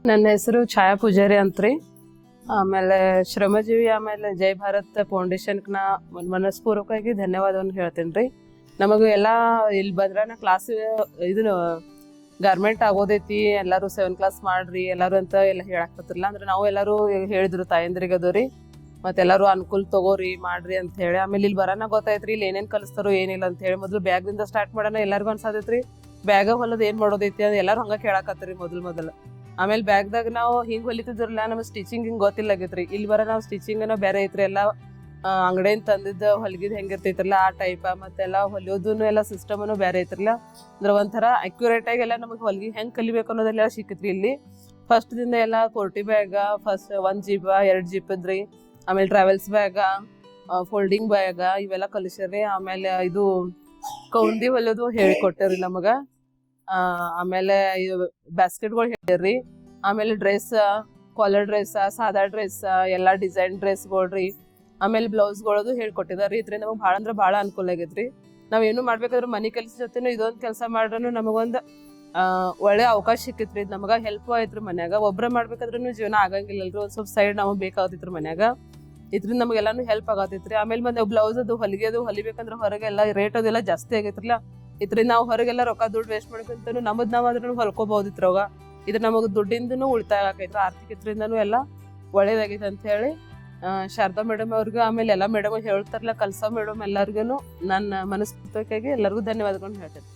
ನನ್ನ ಹೆಸರು ಛಾಯಾ ಪೂಜಾರಿ ಅಂತ್ರಿ. ಆಮೇಲೆ ಶ್ರಮಜೀವಿ ಆಮೇಲೆ ಜೈ ಭಾರತ್ ಫೌಂಡೇಶನ್ಗೆ ನಾ ಮನಸ್ಪೂರ್ವಕವಾಗಿ ಧನ್ಯವಾದವನ್ನು ಹೇಳ್ತೀನಿ ರೀ. ನಮಗೆ ಎಲ್ಲ ಇಲ್ಲಿ ಬಂದ್ರೆ ನಾ ಕ್ಲಾಸ್ ಇದನ್ನು ಗಾರ್ಮೆಂಟ್ ಆಗೋದೈತಿ, ಎಲ್ಲರೂ 7th ಕ್ಲಾಸ್ ಮಾಡ್ರಿ ಎಲ್ಲರೂ ಅಂತ ಎಲ್ಲ ಹೇಳಾಕತ್ತಿರಲ್ಲ. ಅಂದ್ರೆ ನಾವು ಎಲ್ಲರೂ ಹೇಳಿದ್ರು ತಾಯಂದ್ರಿಗೆ ಅದು ರೀ, ಮತ್ತು ಎಲ್ಲರೂ ಅನುಕೂಲ ತಗೋರಿ ಮಾಡ್ರಿ ಅಂತ ಹೇಳಿ. ಆಮೇಲೆ ಇಲ್ಲಿ ಬರೋಣ ಗೊತ್ತಾಯ್ತು ರೀ ಇಲ್ಲಿ ಏನೇನು ಕಲಿಸ್ತಾರೋ ಏನಿಲ್ಲ ಅಂತ ಹೇಳಿ. ಮೊದಲು ಬ್ಯಾಗ್ದಿಂದ ಸ್ಟಾರ್ಟ್ ಮಾಡೋಣ. ಎಲ್ಲರಿಗೂ ಅನ್ಸಾದೈತ್ರಿ ಬ್ಯಾಗ ಹೊಲದ ಏನು ಮಾಡೋದೈತಿ ಅಂತ ಎಲ್ಲರೂ ಹಂಗೆ ಕೇಳಾಕತ್ತೀರಿ ಮೊದಲು. ಆಮೇಲೆ ಬ್ಯಾಗ್ದಾಗ ನಾವು ಹಿಂಗೆ ಹೊಲಿತಿದ್ರಲ್ಲ, ನಮಗೆ ಸ್ಟಿಚಿಂಗ್ ಹಿಂಗೆ ಗೊತ್ತಿಲ್ಲಾಗೈತ್ರಿ. ಇಲ್ಲಿ ಬರೋ ನಾವು ಸ್ಟಿಚಿಂಗನ ಬೇರೆ ಐತ್ರಿ, ಎಲ್ಲ ಅಂಗಡಿಯಿಂದ ತಂದಿದ್ದು ಹೊಲಿಗಿದ್ ಹೆಂಗಿರ್ತೈತ್ರಲ್ಲ ಆ ಟೈಪ, ಮತ್ತೆಲ್ಲ ಹೊಲಿಯೋದನ್ನು ಎಲ್ಲ ಸಿಸ್ಟಮನ್ನು ಬೇರೆ ಐತ್ರಲ್ಲ. ಅಂದ್ರೆ ಒಂಥರ ಅಕ್ಯುರೇಟಾಗಿ ಎಲ್ಲ ನಮಗೆ ಹೊಲಿಗೆ ಹೆಂಗೆ ಕಲಿಬೇಕು ಅನ್ನೋದೆಲ್ಲ ಸಿಕ್ಕಿತ್ರಿ ಇಲ್ಲಿ. ಫಸ್ಟ್ದಿಂದ ಎಲ್ಲ ಕೋಟಿ ಬ್ಯಾಗ, ಫಸ್ಟ್ 1 ಜೀಪ 2 ಜೀಪದ್ರಿ, ಆಮೇಲೆ ಟ್ರಾವೆಲ್ಸ್ ಬ್ಯಾಗ, ಫೋಲ್ಡಿಂಗ್ ಬ್ಯಾಗ ಇವೆಲ್ಲ ಕಲಿಸ್ಯಾರಿ. ಆಮೇಲೆ ಇದು ಕೌಂದಿ ಹೊಲಿಯೋದು ಹೇಳಿಕೊಟ್ಟರಿ ನಮಗೆ. ಆಮೇಲೆ ಬ್ಯಾಸ್ಕೆಟ್ಗಳು ಹೇಳ್ರಿ. ಆಮೇಲೆ ಡ್ರೆಸ್, ಕಾಲರ್ ಡ್ರೆಸ್, ಸಾದಾ ಡ್ರೆಸ್, ಎಲ್ಲ ಡಿಸೈನ್ ಡ್ರೆಸ್ಗಳ್ರಿ. ಆಮೇಲೆ ಬ್ಲೌಸ್ಗಳದು ಹೇಳ್ಕೊಟ್ಟಿದಾರೆ. ಇದ್ರಿಂದ ನಮಗೆ ಭಾಳ ಅಂದ್ರೆ ಭಾಳ ಅನುಕೂಲ ಆಗೈತ್ರಿ. ನಾವೇನು ಮಾಡ್ಬೇಕಾದ್ರೆ ಮನೆ ಕೆಲಸ ಜೊತೆನೂ ಇದೊಂದು ಕೆಲಸ ಮಾಡ್ರೂ ನಮಗೊಂದು ಒಳ್ಳೆ ಅವಕಾಶ ಸಿಕ್ಕಿತ್ರಿ. ಇದು ನಮಗೆ ಹೆಲ್ಪ್ ಆಯ್ತು ಮನ್ಯಾಗ. ಒಬ್ಬರೇ ಮಾಡ್ಬೇಕಾದ್ರೂ ಜೀವನ ಆಗಂಗಿಲ್ಲಲ್ರಿ, ಒಂದು ಸ್ವಲ್ಪ ಸೈಡ್ ನಮಗೆ ಬೇಕಾಗತ್ತಿತ್ತು ಮನ್ಯಾಗ. ಇದ್ರಿಂದ ನಮಗೆಲ್ಲಾನು ಹೆಲ್ಪ್ ಆಗತ್ತೈತ್ರಿ. ಆಮೇಲೆ ಮತ್ತೆ ಬ್ಲೌಸ್ ಅದು ಹೊಲಿಗೆದು ಹೊಲಿಬೇಕಂದ್ರೆ ಹೊರಗೆಲ್ಲ ರೇಟ್ ಅದೆಲ್ಲ ಜಾಸ್ತಿ ಆಗೈತ್ರಲ್ಲ. ಇದ್ರಿಂದ ನಾವು ಹೊರಗೆಲ್ಲ ರೊಕ್ಕ ದುಡ್ಡು ವೇಸ್ಟ್ ಮಾಡ್ಕೊಂತ ನಮ್ಮದು ನಾವು ಅದ್ರೂ ಹೊಲ್ಕೋಬಹುದಿತ್ರವಾಗ. ಇದು ನಮಗೆ ದುಡ್ಡಿಂದನೂ ಉಳಿತಾಯ ಆಗೈತ್ರಿ, ಆರ್ಥಿಕತೆಯಿಂದನೂ ಎಲ್ಲ ಒಳ್ಳೇದಾಗೈತೆ ಅಂತ ಹೇಳಿ ಶಾರದಾ ಮೇಡಮ್ ಅವ್ರಿಗೂ, ಆಮೇಲೆ ಎಲ್ಲ ಮೇಡಮ್ ಹೇಳ್ತಾರಲ್ಲ ಕಲ್ಸೋ ಮೇಡಮ್ ಎಲ್ಲರಿಗೂ ನನ್ನ ಮನಸ್ಪೂರ್ವಕವಾಗಿ ಎಲ್ಲರಿಗೂ ಧನ್ಯವಾದಗಳನ್ನ ಹೇಳ್ತೇನೆ.